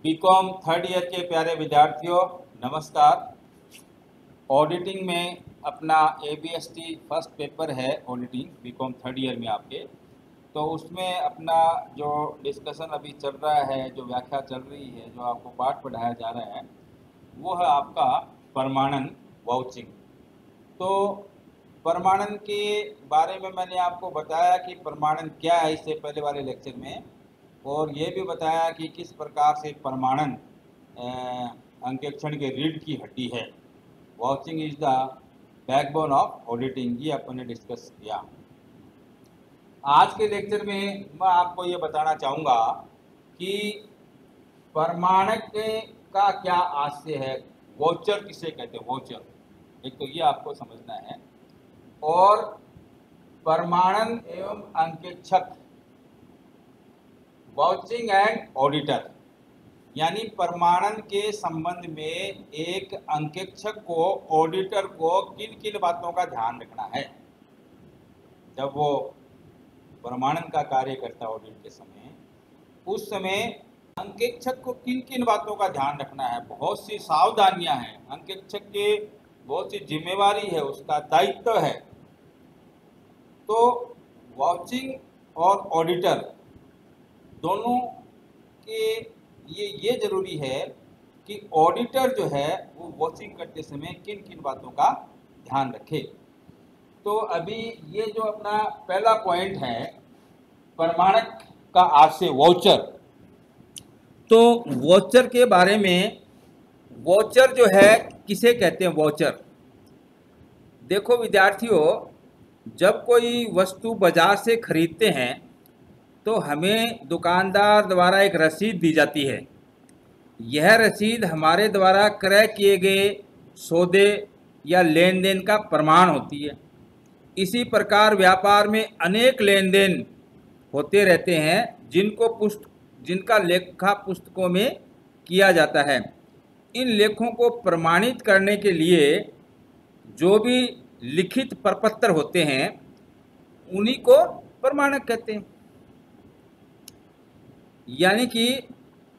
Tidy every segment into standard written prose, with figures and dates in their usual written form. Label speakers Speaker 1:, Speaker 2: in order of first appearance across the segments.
Speaker 1: BCom third year के प्यारे विद्यार्थियों, नमस्कार। ऑडिटिंग में अपना ABST फर्स्ट पेपर है। ऑडिटिंग बीकॉम थर्ड ईयर में आपके, तो उसमें अपना जो डिस्कशन अभी चल रहा है, जो व्याख्या चल रही है, जो आपको पाठ पढ़ाया जा रहा है, वो है आपका प्रमाणन वाउचिंग। तो प्रमाणन के बारे में मैंने आपको बताया कि प्रमाणन क्या है इससे पहले वाले लेक्चर में, और ये भी बताया कि किस प्रकार से प्रमाणन अंकेक्षण के रीढ़ की हड्डी है। Vouching is the backbone of auditing, ये अपन ने डिस्कस किया। आज के लेक्चर में मैं आपको ये बताना चाहूँगा कि प्रमाणक का क्या आशय है, वाउचर किसे कहते हैं। वाउचर एक तो ये आपको समझना है, और प्रमाणन एवं अंकेक्षक, वाउचिंग एंड ऑडिटर, यानी प्रमाणन के संबंध में एक अंकेक्षक को, ऑडिटर को किन किन बातों का ध्यान रखना है जब वो प्रमाणन का कार्य करता है ऑडिट के समय। उस समय अंकेक्षक को किन किन बातों का ध्यान रखना है, बहुत सी सावधानियां हैं। अंकेक्षक के बहुत सी जिम्मेवारी है, उसका दायित्व है। तो वाउचिंग और ऑडिटर दोनों के लिए ये जरूरी है कि ऑडिटर जो है वो वाचिंग करते समय किन किन बातों का ध्यान रखे। तो अभी ये जो अपना पहला पॉइंट है, प्रमाणक का आशय वाउचर। तो वाउचर के बारे में, वाउचर जो है किसे कहते हैं। वाउचर देखो विद्यार्थियों, जब कोई वस्तु बाजार से खरीदते हैं तो हमें दुकानदार द्वारा एक रसीद दी जाती है। यह रसीद हमारे द्वारा क्रय किए गए सौदे या लेन देन का प्रमाण होती है। इसी प्रकार व्यापार में अनेक लेन देन होते रहते हैं जिनका लेखा पुस्तकों में किया जाता है। इन लेखों को प्रमाणित करने के लिए जो भी लिखित प्रपत्र होते हैं उन्हीं को प्रमाणक कहते हैं। यानी कि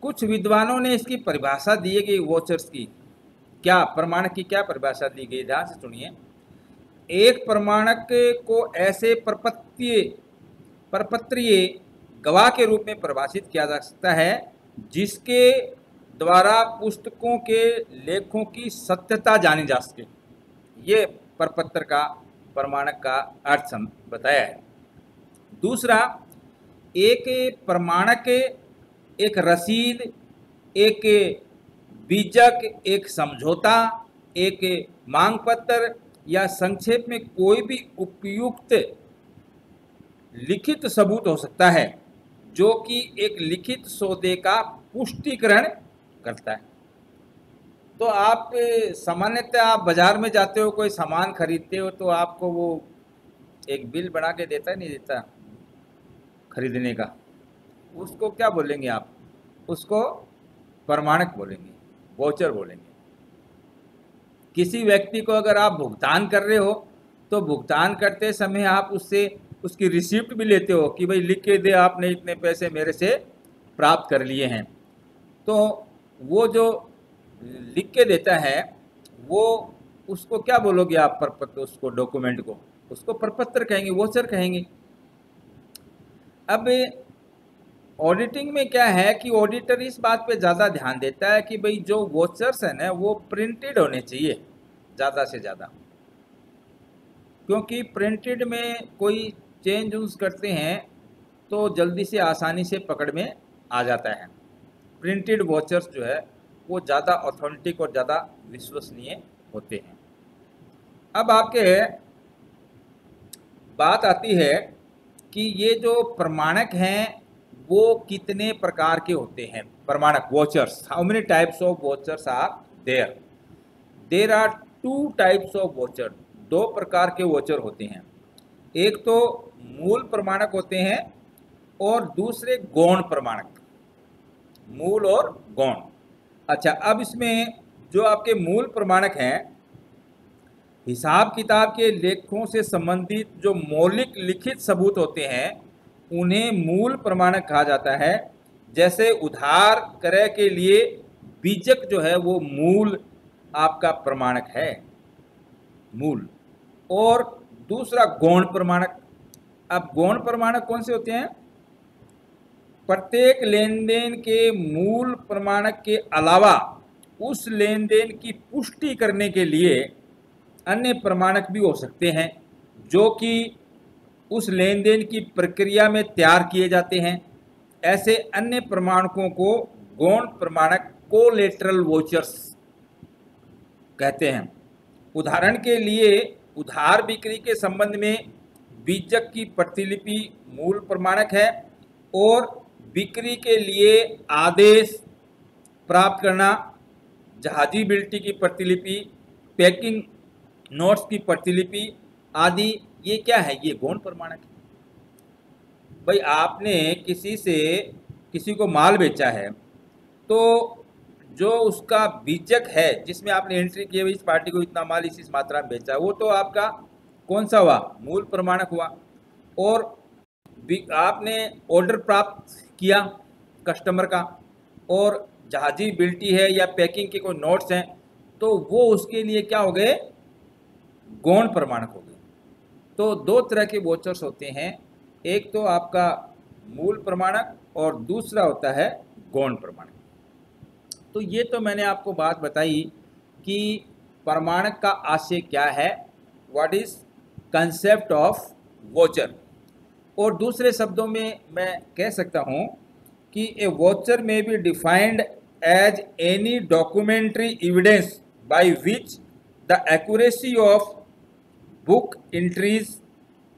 Speaker 1: कुछ विद्वानों ने इसकी परिभाषा दी गई वाउचर्स की। क्या प्रमाणक की क्या परिभाषा दी गई, ध्यान से सुनिए। एक प्रमाणक को ऐसे परपत्रीय गवाह के रूप में परिभाषित किया जा सकता है जिसके द्वारा पुस्तकों के लेखों की सत्यता जानी जा सके। ये प्रपत्र का प्रमाणक का अर्थ बताया है। दूसरा, एक प्रमाणक एक रसीद, एक बीजक, एक समझौता, एक मांग पत्र या संक्षेप में कोई भी उपयुक्त लिखित सबूत हो सकता है जो कि एक लिखित सौदे का पुष्टिकरण करता है। तो आप सामान्यतः आप बाजार में जाते हो, कोई सामान खरीदते हो, तो आपको वो एक बिल बना के देता है, नहीं देता खरीदने का, उसको क्या बोलेंगे आप? उसको प्रमाणक बोलेंगे, वाउचर बोलेंगे। किसी व्यक्ति को अगर आप भुगतान कर रहे हो तो भुगतान करते समय आप उससे उसकी रिसिप्ट भी लेते हो कि भाई लिख के दे, आपने इतने पैसे मेरे से प्राप्त कर लिए हैं। तो वो जो लिख के देता है वो, उसको क्या बोलोगे आप? प्रपत्र, उसको डॉक्यूमेंट को, उसको प्रपत्र कहेंगे, वाउचर कहेंगे। अब ऑडिटिंग में क्या है कि ऑडिटर इस बात पे ज़्यादा ध्यान देता है कि भाई जो वाउचर्स है ना वो प्रिंटेड होने चाहिए ज़्यादा से ज़्यादा, क्योंकि प्रिंटेड में कोई चेंज यूज करते हैं तो जल्दी से आसानी से पकड़ में आ जाता है। प्रिंटेड वाउचर्स जो है वो ज़्यादा ऑथेंटिक और ज़्यादा विश्वसनीय होते हैं। अब आपके बात आती है कि ये जो प्रमाणक हैं वो कितने प्रकार के होते हैं। प्रमाणक vouchers, how many types of vouchers are there? There are 2 types of voucher. 2 प्रकार के वाउचर होते हैं। एक तो मूल प्रमाणक होते हैं और दूसरे गौण प्रमाणक, मूल और गौण। अच्छा, अब इसमें जो आपके मूल प्रमाणक हैं, हिसाब किताब के लेखों से संबंधित जो मौलिक लिखित सबूत होते हैं उन्हें मूल प्रमाणक कहा जाता है। जैसे उधार क्रय के लिए बीजक जो है वो मूल आपका प्रमाणक है, मूल। और दूसरा गौण प्रमाणक। अब गौण प्रमाणक कौन से होते हैं? प्रत्येक लेन देन के मूल प्रमाणक के अलावा उस लेन देन की पुष्टि करने के लिए अन्य प्रमाणक भी हो सकते हैं, जो कि उस लेन देन की प्रक्रिया में तैयार किए जाते हैं। ऐसे अन्य प्रमाणकों को गौण प्रमाणक कोलेटरल वोचर्स कहते हैं। उदाहरण के लिए उधार बिक्री के संबंध में बीजक की प्रतिलिपि मूल प्रमाणक है, और बिक्री के लिए आदेश प्राप्त करना, जहाजी बिल्टी की प्रतिलिपि, पैकिंग नोट्स की प्रतिलिपि आदि, ये क्या है? ये गौण प्रमाणक है। भाई आपने किसी को माल बेचा है, तो जो उसका बीजक है जिसमें आपने एंट्री की है इस पार्टी को इतना माल इस मात्रा में बेचा, वो तो आपका कौन सा हुआ? मूल प्रमाणक हुआ। और आपने ऑर्डर प्राप्त किया कस्टमर का, और जहाजी बिल्टी है या पैकिंग के कोई नोट्स हैं, तो वो उसके लिए क्या हो गए? गौण प्रमाणक हो गए। तो दो तरह के वोचर्स होते हैं, एक तो आपका मूल प्रमाणक और दूसरा होता है गौण प्रमाणक। तो ये तो मैंने आपको बात बताई कि प्रमाणक का आशय क्या है, what is concept of voucher. और दूसरे शब्दों में मैं कह सकता हूँ कि a voucher may be defined as any documentary evidence by which the accuracy of book entries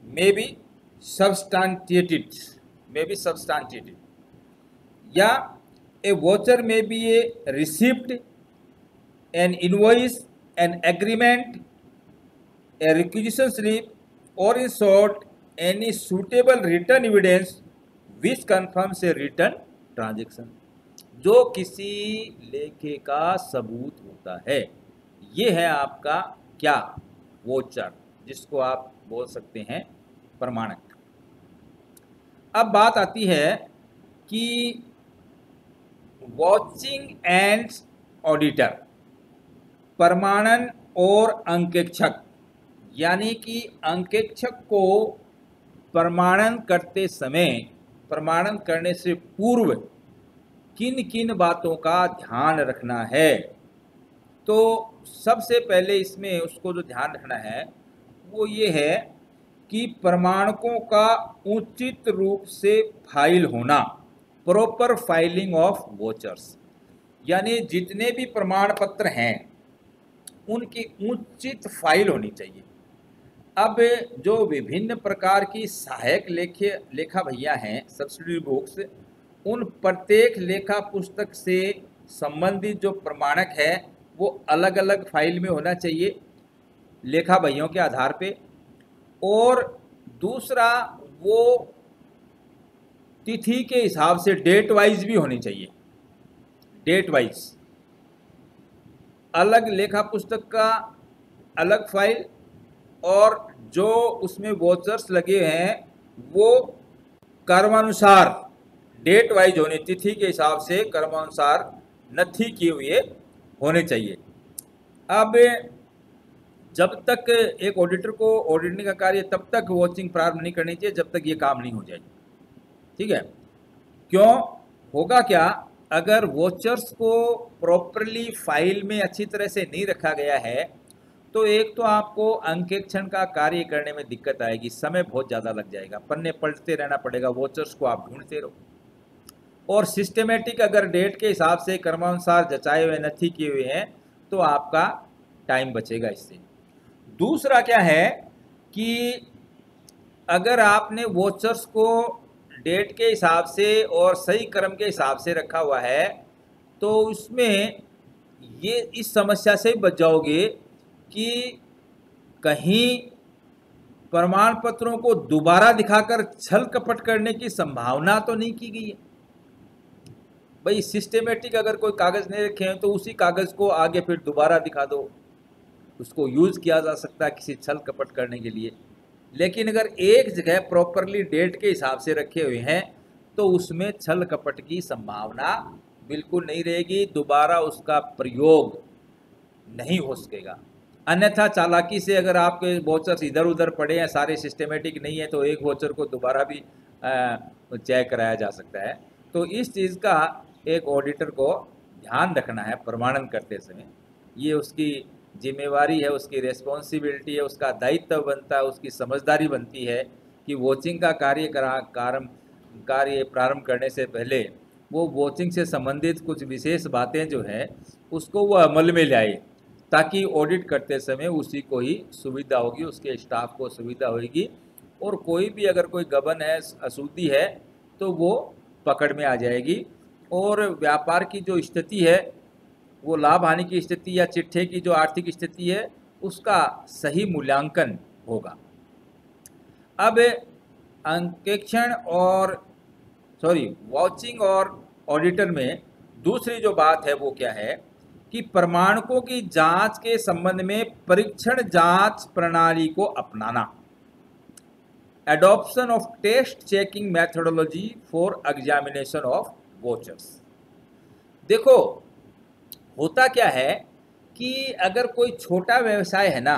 Speaker 1: may be substantiated, या a voucher may be a receipt, an invoice, an agreement, a requisition slip, or in short any suitable written evidence which confirms a written transaction, जो किसी लेखे का सबूत होता है। ये है आपका क्या? वोचर, जिसको आप बोल सकते हैं प्रमाणक। अब बात आती है कि वॉचिंग एंड ऑडिटर, प्रमाणन और अंकेक्षक, यानी कि अंकेक्षक को प्रमाणन करते समय, प्रमाणन करने से पूर्व किन किन बातों का ध्यान रखना है। तो सबसे पहले इसमें उसको जो ध्यान रखना है वो ये है कि प्रमाणकों का उचित रूप से फाइल होना, प्रॉपर फाइलिंग ऑफ वोचर्स, यानी जितने भी प्रमाण पत्र हैं उनकी उचित फाइल होनी चाहिए। अब जो विभिन्न प्रकार की सहायक लेखा भैया हैं, सब्सिडी बुक्स, उन प्रत्येक लेखा पुस्तक से संबंधित जो प्रमाणक है वो अलग अलग फाइल में होना चाहिए लेखा भैयों के आधार पे। और दूसरा, वो तिथि के हिसाब से डेट वाइज भी होनी चाहिए, डेट वाइज। अलग लेखा पुस्तक का अलग फाइल, और जो उसमें वोचर्स लगे हैं वो कर्मानुसार डेट वाइज होने, तिथि के हिसाब से कर्मानुसार नथी किए हुए होने चाहिए। अब जब तक एक ऑडिटर को ऑडिटिंग का कार्य, तब तक वॉचिंग प्रारंभ नहीं करनी चाहिए जब तक ये काम नहीं हो जाए। ठीक है? क्यों? होगा क्या, अगर वोचर्स को प्रॉपरली फाइल में अच्छी तरह से नहीं रखा गया है तो एक तो आपको अंकेक्षण का कार्य करने में दिक्कत आएगी, समय बहुत ज़्यादा लग जाएगा, पन्ने पलटते रहना पड़ेगा, वोचर्स को आप ढूंढते रहो। और सिस्टमेटिक अगर डेट के हिसाब से क्रमानुसार जचाए हुए नथी किए हुए हैं तो आपका टाइम बचेगा इससे। दूसरा क्या है कि अगर आपने वोचर्स को डेट के हिसाब से और सही क्रम के हिसाब से रखा हुआ है तो उसमें ये इस समस्या से बच जाओगे कि कहीं प्रमाण पत्रों को दोबारा दिखाकर छल कपट करने की संभावना तो नहीं की गई है। भाई सिस्टेमेटिक अगर कोई कागज़ नहीं रखे हैं तो उसी कागज़ को आगे फिर दोबारा दिखा दो, उसको यूज़ किया जा सकता है किसी छल कपट करने के लिए। लेकिन अगर एक जगह प्रॉपरली डेट के हिसाब से रखे हुए हैं
Speaker 2: तो उसमें छल कपट की संभावना बिल्कुल नहीं रहेगी, दोबारा उसका प्रयोग नहीं हो सकेगा। अन्यथा चालाकी से अगर आपके वोचर्स इधर उधर पड़े हैं, सारे सिस्टमेटिक नहीं है, तो एक वोचर को दोबारा भी चेक कराया जा सकता है। तो इस चीज़ का एक ऑडिटर को ध्यान रखना है प्रमाणन करते समय। ये उसकी जिम्मेवारी है, उसकी रेस्पॉन्सिबिलिटी है, उसका दायित्व बनता है, उसकी समझदारी बनती है कि वॉचिंग का कार्य प्रारंभ करने से पहले वो वॉचिंग से संबंधित कुछ विशेष बातें जो है उसको वो अमल में लाए, ताकि ऑडिट करते समय उसी को ही सुविधा होगी, उसके स्टाफ को सुविधा होगी, और कोई भी अगर कोई गबन है, अशुद्धि है, तो वो पकड़ में आ जाएगी, और व्यापार की जो स्थिति है, वो लाभ हानि की स्थिति या चिट्ठे की जो आर्थिक स्थिति है, उसका सही मूल्यांकन होगा। अब अंकेक्षण और वॉचिंग और ऑडिटर में दूसरी जो बात है वो क्या है कि प्रमाणकों की जांच के संबंध में परीक्षण जांच प्रणाली को अपनाना। Adoption of test checking methodology for examination of vouchers. देखो, होता क्या है कि अगर कोई छोटा व्यवसाय है ना,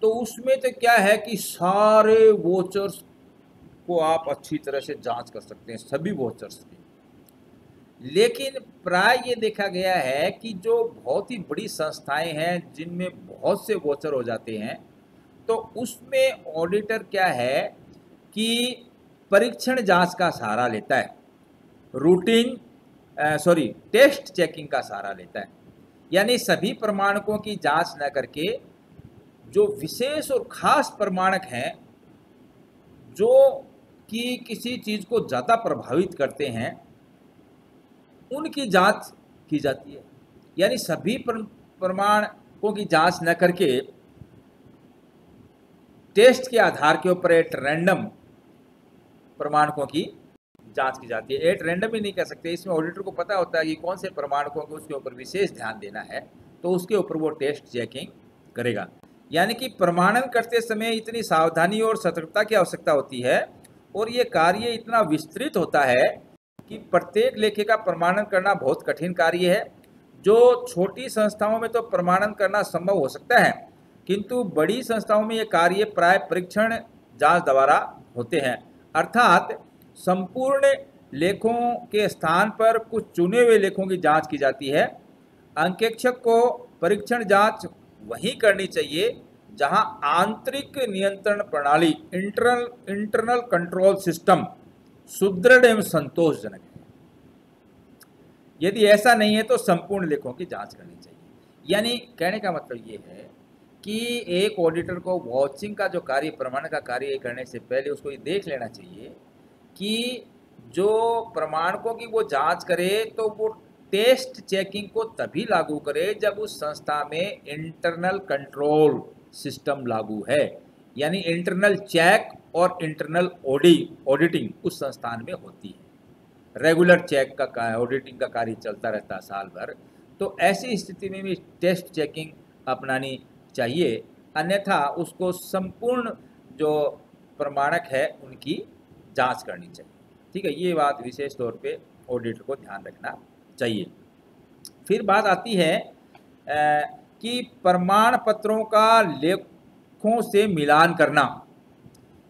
Speaker 2: तो उसमें तो क्या है कि सारे वोचर्स को आप अच्छी तरह से जांच कर सकते हैं, सभी वोचर्स की। लेकिन प्राय ये देखा गया है कि जो बहुत ही बड़ी संस्थाएं हैं जिनमें बहुत से वोचर हो जाते हैं, तो उसमें ऑडिटर क्या है कि परीक्षण जांच का सहारा लेता है, टेस्ट चेकिंग का सहारा लेता है। यानी सभी प्रमाणकों की जांच न करके जो विशेष और खास प्रमाणक हैं जो कि किसी चीज़ को ज़्यादा प्रभावित करते हैं, उनकी जांच की जाती है। यानी सभी प्रमाणकों की जांच न करके टेस्ट के आधार के ऊपर एक रैंडम प्रमाणकों की जांच की जाती है। एक रैंडम ही नहीं कह सकते, इसमें ऑडिटर को पता होता है कि कौन से प्रमाणकों को उसके ऊपर विशेष ध्यान देना है, तो उसके ऊपर वो टेस्ट चेकिंग करेगा। यानी कि प्रमाणन करते समय इतनी सावधानी और सतर्कता की आवश्यकता होती है, और ये कार्य इतना विस्तृत होता है कि प्रत्येक लेखे का प्रमाणन करना बहुत कठिन कार्य है। जो छोटी संस्थाओं में तो प्रमाणन करना संभव हो सकता है, किंतु बड़ी संस्थाओं में ये कार्य प्राय परीक्षण जांच द्वारा होते हैं। अर्थात संपूर्ण लेखों के स्थान पर कुछ चुने हुए लेखों की जांच की जाती है। अंकेक्षक को परीक्षण जांच वहीं करनी चाहिए जहां आंतरिक नियंत्रण प्रणाली इंटरनल कंट्रोल सिस्टम सुदृढ़ एवं संतोषजनक है। यदि ऐसा नहीं है तो संपूर्ण लेखों की जांच करनी चाहिए। यानी कहने का मतलब ये है कि एक ऑडिटर को वॉचिंग का जो कार्य, प्रमाण का कार्य करने से पहले उसको ये देख लेना चाहिए कि जो प्रमाणकों की वो जांच करे तो वो टेस्ट चेकिंग को तभी लागू करे जब उस संस्था में इंटरनल कंट्रोल सिस्टम लागू है। यानी इंटरनल चेक और इंटरनल ऑडिटिंग उस संस्थान में होती है। रेगुलर चेक का ऑडिटिंग का कार्य चलता रहता है साल भर, तो ऐसी स्थिति में भी टेस्ट चेकिंग अपनानी चाहिए, अन्यथा उसको संपूर्ण जो प्रमाणक है उनकी जांच करनी चाहिए। ठीक है, ये बात विशेष तौर पे ऑडिटर को ध्यान रखना चाहिए। फिर बात आती है कि प्रमाण पत्रों का लेखों से मिलान करना।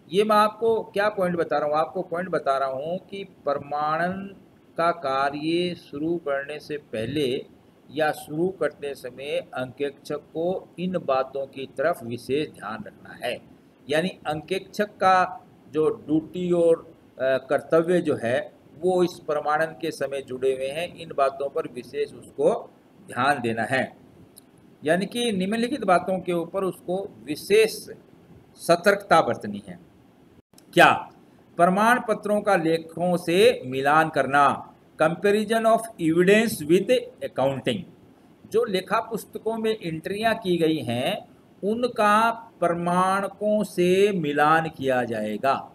Speaker 2: ये मैं आपको क्या पॉइंट बता रहा हूँ, आपको पॉइंट बता रहा हूँ कि प्रमाणन का कार्य शुरू करने से पहले या शुरू करते समय अंकेक्षक को इन बातों की तरफ विशेष ध्यान रखना है। यानी अंकेक्षक का जो ड्यूटी और कर्तव्य जो है वो इस प्रमाणन के समय जुड़े हुए हैं, इन बातों पर विशेष उसको ध्यान देना है। यानी कि निम्नलिखित बातों के ऊपर उसको विशेष सतर्कता बरतनी है। क्या? प्रमाण पत्रों का लेखों से मिलान करना, comparison of evidence with accounting. जो लेखा पुस्तकों में एंट्रियां की गई हैं उनका प्रमाणकों से मिलान किया जाएगा।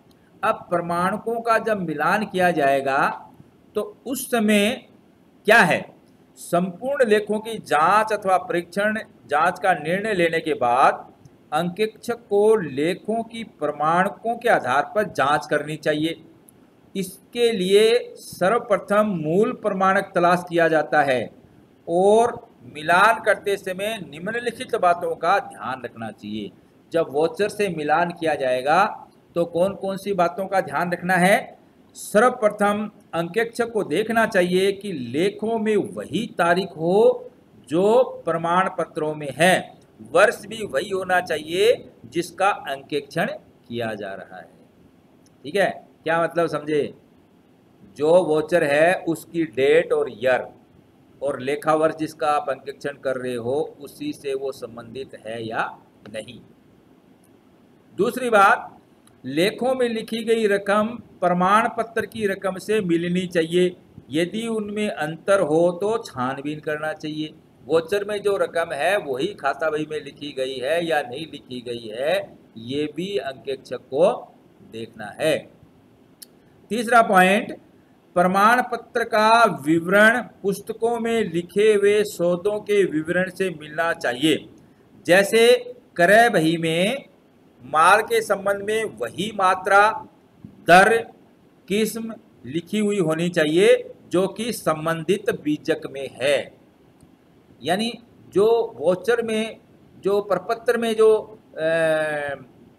Speaker 2: अब प्रमाणकों का जब मिलान किया जाएगा तो उस समय क्या है, संपूर्ण लेखों की जांच अथवा परीक्षण जांच का निर्णय लेने के बाद अंकेक्षक को लेखों की प्रमाणकों के आधार पर जांच करनी चाहिए। इसके लिए सर्वप्रथम मूल प्रमाणक तलाश किया जाता है और मिलान करते समय निम्नलिखित बातों का ध्यान रखना चाहिए। जब वोचर से मिलान किया जाएगा तो कौन कौन सी बातों का ध्यान रखना है? सर्वप्रथम अंकेक्षक को देखना चाहिए कि लेखों में वही तारीख हो जो प्रमाण पत्रों में है, वर्ष भी वही होना चाहिए जिसका अंकेक्षण किया जा रहा है। ठीक है, क्या मतलब समझे? जो वोचर है उसकी डेट और ईयर और लेखा वर्ष जिसका आप अंकेक्षण कर रहे हो उसी से वो संबंधित है या नहीं। दूसरी बात, लेखों में लिखी गई रकम प्रमाण पत्र की रकम से मिलनी चाहिए। यदि उनमें अंतर हो तो छानबीन करना चाहिए। वोचर में जो रकम है वही खाता बही में लिखी गई है या नहीं लिखी गई है, ये भी अंकेक्षक को देखना है। तीसरा पॉइंट, प्रमाण पत्र का विवरण पुस्तकों में लिखे हुए सौदों के विवरण से मिलना चाहिए। जैसे क्रय बही में माल के संबंध में वही मात्रा, दर, किस्म लिखी हुई होनी चाहिए जो कि संबंधित बीजक में है। यानी जो वोचर में, जो प्रपत्र में, जो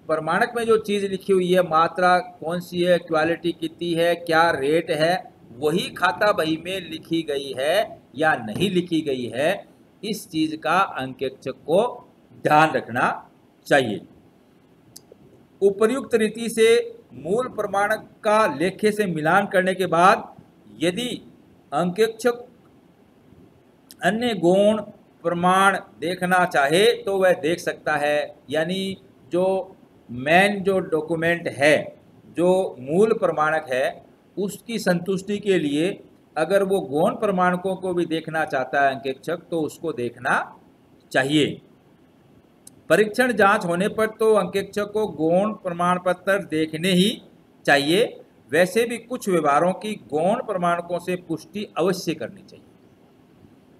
Speaker 2: प्रमाणक में जो चीज़ लिखी हुई है, मात्रा कौन सी है, क्वालिटी कितनी है, क्या रेट है, वही खाता बही में लिखी गई है या नहीं लिखी गई है, इस चीज़ का अंकेक्षक को ध्यान रखना चाहिए। उपर्युक्त रीति से मूल प्रमाणक का लेखे से मिलान करने के बाद यदि अंकेक्षक अन्य गौण प्रमाण देखना चाहे तो वह देख सकता है। यानी जो मेन जो डॉक्यूमेंट है, जो मूल प्रमाणक है, उसकी संतुष्टि के लिए अगर वो गौण प्रमाणकों को भी देखना चाहता है अंकेक्षक तो उसको देखना चाहिए। परीक्षण जांच होने पर तो अंकेक्षक को गौण प्रमाण पत्र देखने ही चाहिए। वैसे भी कुछ व्यवहारों की गौण प्रमाणकों से पुष्टि अवश्य करनी चाहिए।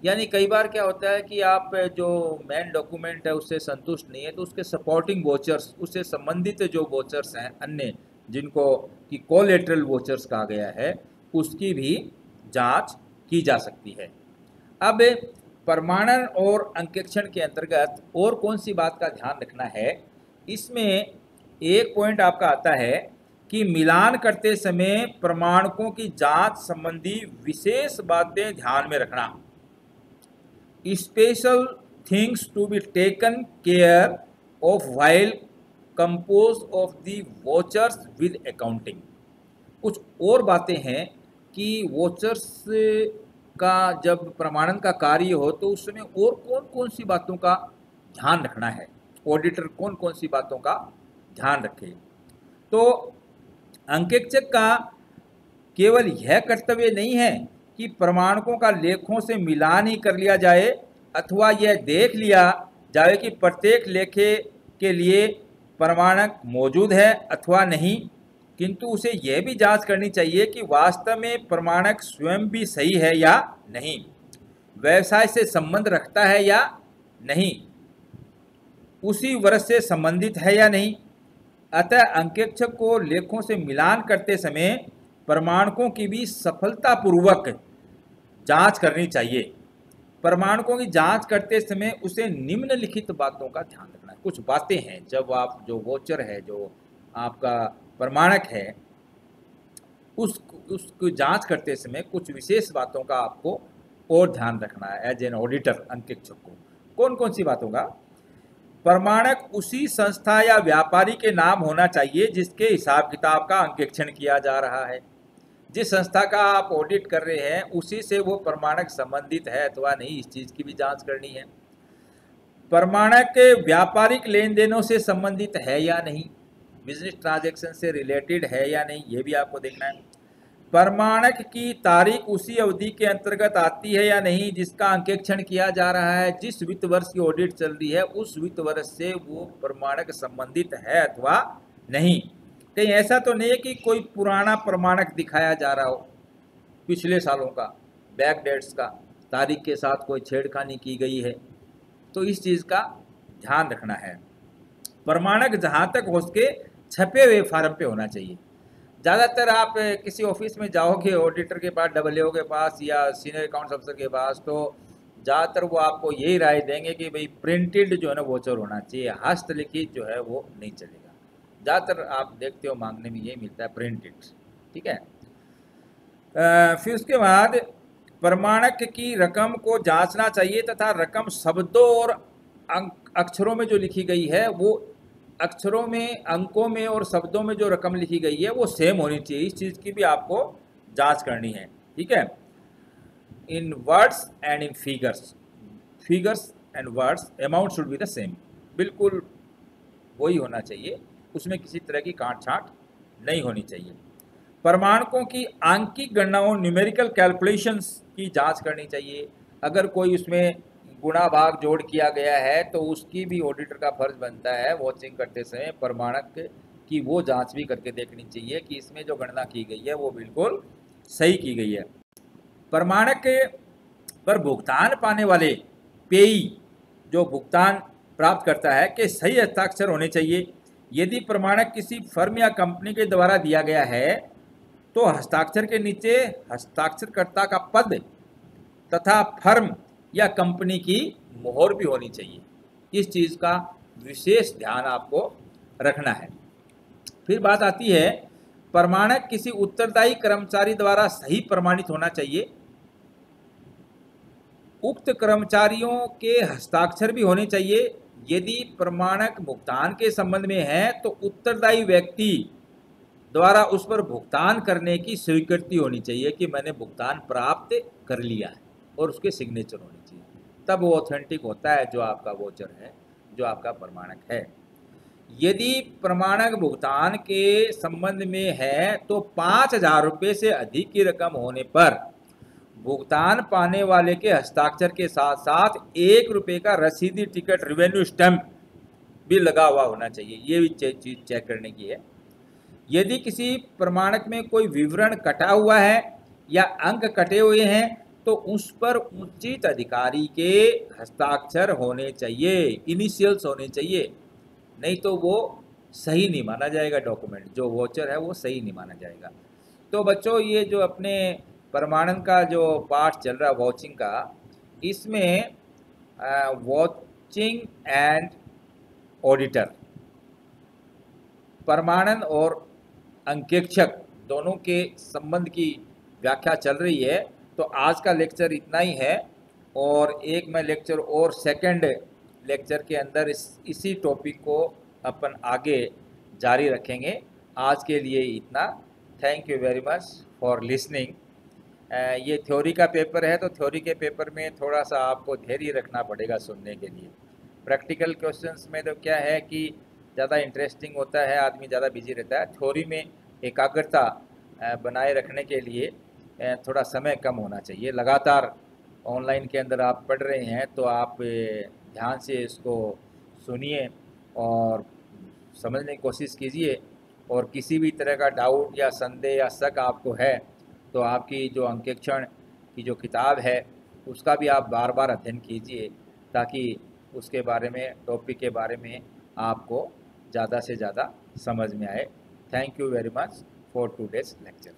Speaker 2: यानी कई बार क्या होता है कि आप जो मेन डॉक्यूमेंट है उससे संतुष्ट नहीं है तो उसके सपोर्टिंग वोचर्स, उससे संबंधित जो वोचर्स हैं अन्य, जिनको कि कोलेटरल वोचर्स कहा गया है, उसकी भी जांच की जा सकती है। अब प्रमाणन और अंकेक्षण के अंतर्गत और कौन सी बात का ध्यान रखना है? इसमें एक पॉइंट आपका आता है कि मिलान करते समय प्रमाणकों की जांच संबंधी विशेष बातें ध्यान में रखना। Special things to be taken care of while compose of the vouchers with accounting. कुछ और बातें हैं कि वोचर्स का जब प्रमाणन का कार्य हो तो उस समय और कौन कौन सी बातों का ध्यान रखना है, ऑडिटर कौन कौन सी बातों का ध्यान रखे। तो अंकेक्षक का केवल यह कर्तव्य नहीं है कि प्रमाणकों का लेखों से मिलान ही कर लिया जाए अथवा यह देख लिया जाए कि प्रत्येक लेखे के लिए प्रमाणक मौजूद है अथवा नहीं, किंतु उसे यह भी जांच करनी चाहिए कि वास्तव में प्रमाणक स्वयं भी सही है या नहीं, व्यवसाय से संबंध रखता है या नहीं, उसी वर्ष से संबंधित है या नहीं। अतः अंकेक्षक को लेखों से मिलान करते समय प्रमाणकों की भी सफलतापूर्वक जांच करनी चाहिए। प्रमाणकों की जांच करते समय उसे निम्नलिखित बातों का ध्यान रखना है। कुछ बातें हैं, जब आप जो वोचर है, जो आपका प्रमाणक है, उसको जांच करते समय कुछ विशेष बातों का आपको और ध्यान रखना है एज एन ऑडिटर अंकेक्षक को। कौन कौन सी बातों का? प्रमाणक उसी संस्था या व्यापारी के नाम होना चाहिए जिसके हिसाब किताब का अंकेक्षण किया जा रहा है। जिस संस्था का आप ऑडिट कर रहे हैं उसी से वो प्रमाणक संबंधित है अथवा नहीं, इस चीज़ की भी जांच करनी है। प्रमाणक व्यापारिक लेन देनों से संबंधित है या नहीं, बिजनेस ट्रांजैक्शन से रिलेटेड है या नहीं, ये भी आपको देखना है। प्रमाणक की तारीख उसी अवधि के अंतर्गत आती है या नहीं जिसका अंकेक्षण किया जा रहा है। जिस वित्त वर्ष की ऑडिट चल रही है उस वित्त वर्ष से वो प्रमाणक संबंधित है अथवा नहीं। कहीं ऐसा तो नहीं है कि कोई पुराना प्रमाणक दिखाया जा रहा हो, पिछले सालों का, बैक डेट्स का, तारीख के साथ कोई छेड़खानी की गई है, तो इस चीज़ का ध्यान रखना है। प्रमाणक जहाँ तक हो सके छपे हुए फार्म पे होना चाहिए। ज़्यादातर आप किसी ऑफिस में जाओगे ऑडिटर के पास, डब्ल्यूओ के पास या सीनियर अकाउंट्स अफसर के पास, तो ज़्यादातर वो आपको यही राय देंगे कि भाई प्रिंटेड जो है ना वोचर होना चाहिए, हस्तलिखित जो है वो नहीं चलेगा। ज़्यादातर आप देखते हो मांगने में ये मिलता है प्रिंटेड। ठीक है। फिर उसके बाद प्रमाणक की रकम को जांचना चाहिए तथा रकम शब्दों और अक्षरों में जो लिखी गई है वो अक्षरों में, अंकों में और शब्दों में जो रकम लिखी गई है वो सेम होनी चाहिए। इस चीज़ की भी आपको जांच करनी है। ठीक है। In words and in figures and words amount should be the same, बिल्कुल वही होना चाहिए, उसमें किसी तरह की काट छांट नहीं होनी चाहिए। प्रमाणकों की आंकिक गणनाओं, न्यूमेरिकल कैलकुलेशंस की जांच करनी चाहिए। अगर कोई उसमें गुणा भाग जोड़ किया गया है तो उसकी भी ऑडिटर का फर्ज बनता है वॉचिंग करते समय प्रमाणक की वो जांच भी करके देखनी चाहिए कि इसमें जो गणना की गई है वो बिल्कुल सही की गई है। प्रमाणक पर भुगतान पाने वाले पेयी, जो भुगतान प्राप्त करता है, के सही हस्ताक्षर होने चाहिए। यदि प्रमाणक किसी फर्म या कंपनी के द्वारा दिया गया है तो हस्ताक्षर के नीचे हस्ताक्षरकर्ता का पद तथा फर्म या कंपनी की मोहर भी होनी चाहिए। इस चीज़ का विशेष ध्यान आपको रखना है। फिर बात आती है, प्रमाणक किसी उत्तरदायी कर्मचारी द्वारा सही प्रमाणित होना चाहिए। उक्त कर्मचारियों के हस्ताक्षर भी होने चाहिए। यदि प्रमाणक भुगतान के संबंध में है तो उत्तरदायी व्यक्ति द्वारा उस पर भुगतान करने की स्वीकृति होनी चाहिए कि मैंने भुगतान प्राप्त कर लिया है, और उसके सिग्नेचर होनी चाहिए, तब वो ऑथेंटिक होता है जो आपका वोचर है, जो आपका प्रमाणक है। यदि प्रमाणक भुगतान के संबंध में है तो 5,000 रुपये से अधिक की रकम होने पर भुगतान पाने वाले के हस्ताक्षर के साथ साथ 1 रुपये का रसीदी टिकट, रेवेन्यू स्टैंप भी लगा हुआ होना चाहिए। ये भी चीज़ चेक करने की है। यदि किसी प्रमाणक में कोई विवरण कटा हुआ है या अंक कटे हुए हैं तो उस पर उचित अधिकारी के हस्ताक्षर होने चाहिए, इनिशियल्स होने चाहिए, नहीं तो वो सही नहीं माना जाएगा। डॉक्यूमेंट जो वोचर है वो सही नहीं माना जाएगा। तो बच्चों, ये जो अपने प्रमाणन का जो पाठ चल रहा है वॉचिंग का, इसमें वॉचिंग एंड ऑडिटर, प्रमाणन और अंकेक्षक दोनों के संबंध की व्याख्या चल रही है। तो आज का लेक्चर इतना ही है, और एक मैं लेक्चर और सेकंड लेक्चर के अंदर इसी टॉपिक को अपन आगे जारी रखेंगे। आज के लिए इतना। Thank you very much for listening. ये थ्योरी का पेपर है, तो थ्योरी के पेपर में थोड़ा सा आपको धैर्य रखना पड़ेगा सुनने के लिए। प्रैक्टिकल क्वेश्चंस में तो क्या है कि ज़्यादा इंटरेस्टिंग होता है, आदमी ज़्यादा बिजी रहता है। थ्योरी में एकाग्रता बनाए रखने के लिए थोड़ा समय कम होना चाहिए। लगातार ऑनलाइन के अंदर आप पढ़ रहे हैं तो आप ध्यान से इसको सुनिए और समझने की कोशिश कीजिए, और किसी भी तरह का डाउट या संदेह या शक आपको है तो आपकी जो अंकेक्षण की जो किताब है उसका भी आप बार बार अध्ययन कीजिए, ताकि उसके बारे में, टॉपिक के बारे में आपको ज़्यादा से ज़्यादा समझ में आए। Thank you very much for today's lecture.